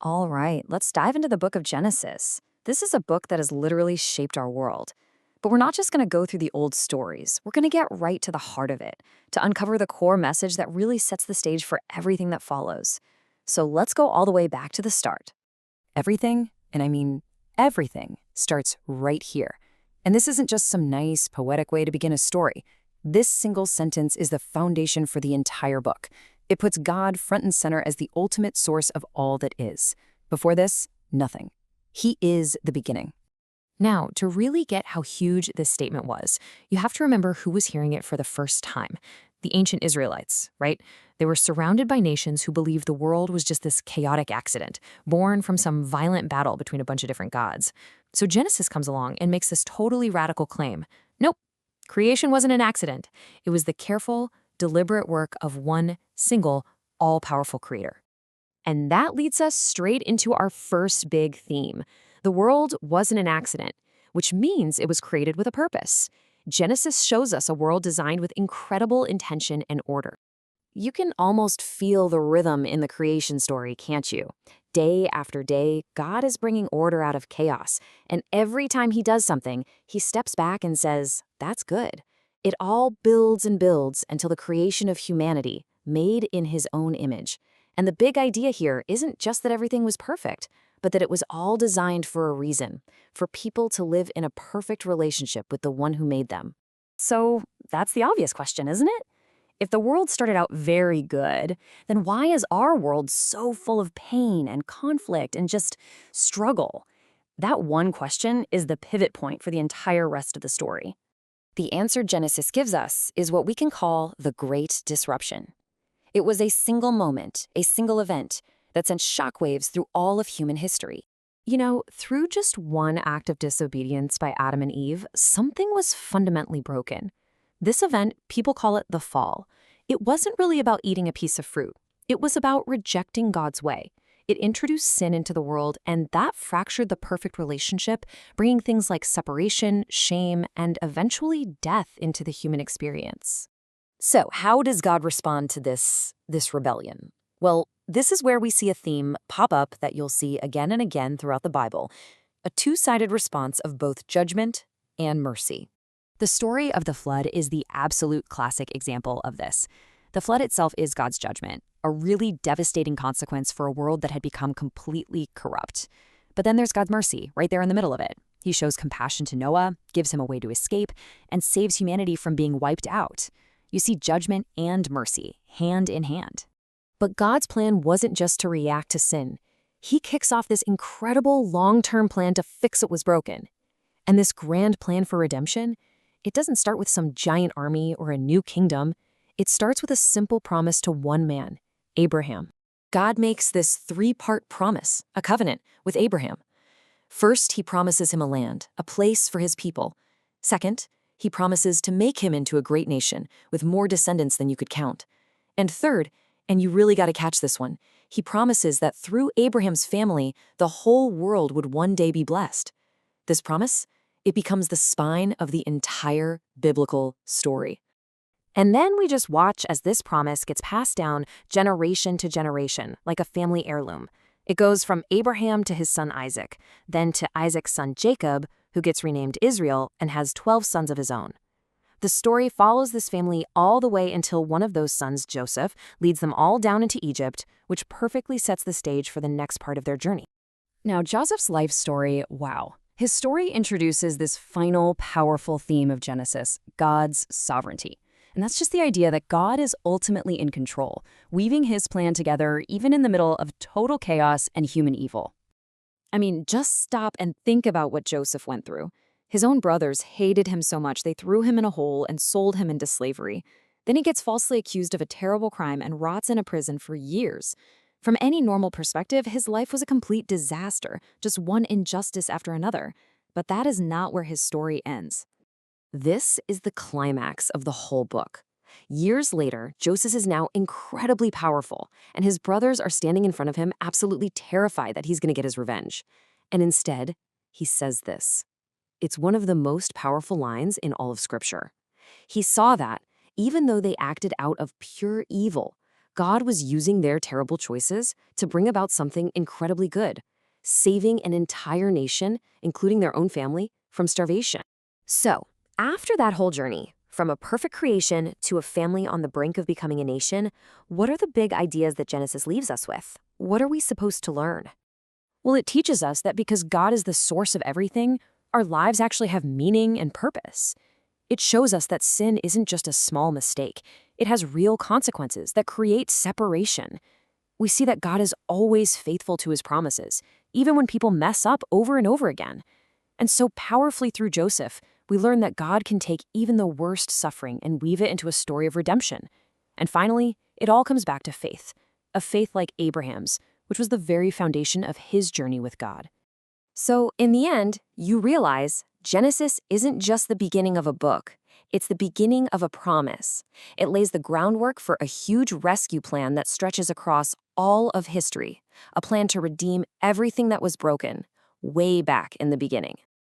All right, let's dive into the book of Genesis. This is a book that has literally shaped our world. But we're not just going to go through the old stories. We're going to get right to the heart of it, to uncover the core message that really sets the stage for everything that follows. So let's go all the way back to the start. Everything, and I mean everything, starts right here. And this isn't just some nice, poetic way to begin a story. This single sentence is the foundation for the entire book. It puts God front and center as the ultimate source of all that is. Before this, nothing. He is the beginning. Now, to really get how huge this statement was, you have to remember who was hearing it for the first time. The ancient Israelites, right? They were surrounded by nations who believed the world was just this chaotic accident, born from some violent battle between a bunch of different gods. So Genesis comes along and makes this totally radical claim. Nope, creation wasn't an accident. It was the careful, deliberate work of one single, all-powerful creator. And that leads us straight into our first big theme. The world wasn't an accident, which means it was created with a purpose. Genesis shows us a world designed with incredible intention and order. You can almost feel the rhythm in the creation story, can't you? Day after day, God is bringing order out of chaos, and every time he does something, he steps back and says, "That's good." It all builds and builds until the creation of humanity, made in his own image. And the big idea here isn't just that everything was perfect, but that it was all designed for a reason, for people to live in a perfect relationship with the one who made them. So that's the obvious question, isn't it? If the world started out very good, then why is our world so full of pain and conflict and just struggle? That one question is the pivot point for the entire rest of the story. The answer Genesis gives us is what we can call the Great Disruption. It was a single moment, a single event, that sent shockwaves through all of human history. You know, through just one act of disobedience by Adam and Eve, something was fundamentally broken. This event, people call it the fall. It wasn't really about eating a piece of fruit. It was about rejecting God's way. It introduced sin into the world, and that fractured the perfect relationship, bringing things like separation, shame, and eventually death into the human experience. So, how does God respond to this rebellion? Well, this is where we see a theme pop up that you'll see again and again throughout the Bible, a two-sided response of both judgment and mercy. The story of the flood is the absolute classic example of this. The flood itself is God's judgment, a really devastating consequence for a world that had become completely corrupt. But then there's God's mercy right there in the middle of it. He shows compassion to Noah, gives him a way to escape, and saves humanity from being wiped out. You see judgment and mercy, hand in hand. But God's plan wasn't just to react to sin. He kicks off this incredible long-term plan to fix what was broken. And this grand plan for redemption, it doesn't start with some giant army or a new kingdom. It starts with a simple promise to one man, Abraham. God makes this three-part promise, a covenant, with Abraham. First, he promises him a land, a place for his people. Second, he promises to make him into a great nation with more descendants than you could count. And third, and you really got to catch this one, he promises that through Abraham's family, the whole world would one day be blessed. This promise, it becomes the spine of the entire biblical story. And then we just watch as this promise gets passed down generation to generation, like a family heirloom. It goes from Abraham to his son Isaac, then to Isaac's son Jacob, who gets renamed Israel and has 12 sons of his own. The story follows this family all the way until one of those sons, Joseph, leads them all down into Egypt, which perfectly sets the stage for the next part of their journey. Now, Joseph's life story, wow. His story introduces this final, powerful theme of Genesis, God's sovereignty. And that's just the idea that God is ultimately in control, weaving his plan together even in the middle of total chaos and human evil. I mean, just stop and think about what Joseph went through. His own brothers hated him so much they threw him in a hole and sold him into slavery. Then he gets falsely accused of a terrible crime and rots in a prison for years. From any normal perspective, his life was a complete disaster, just one injustice after another. But that is not where his story ends. This is the climax of the whole book. Years later, Joseph is now incredibly powerful, and his brothers are standing in front of him absolutely terrified that he's going to get his revenge. And instead, he says this. It's one of the most powerful lines in all of Scripture. He saw that, even though they acted out of pure evil, God was using their terrible choices to bring about something incredibly good, saving an entire nation, including their own family, from starvation. So, after that whole journey, from a perfect creation to a family on the brink of becoming a nation, what are the big ideas that Genesis leaves us with? What are we supposed to learn? Well, it teaches us that because God is the source of everything, our lives actually have meaning and purpose. It shows us that sin isn't just a small mistake. It has real consequences that create separation. We see that God is always faithful to his promises, even when people mess up over and over again. And so powerfully through Joseph, we learn that God can take even the worst suffering and weave it into a story of redemption. And finally, it all comes back to faith, a faith like Abraham's, which was the very foundation of his journey with God. So, in the end, you realize Genesis isn't just the beginning of a book. It's the beginning of a promise. It lays the groundwork for a huge rescue plan that stretches across all of history, a plan to redeem everything that was broken way back in the beginning.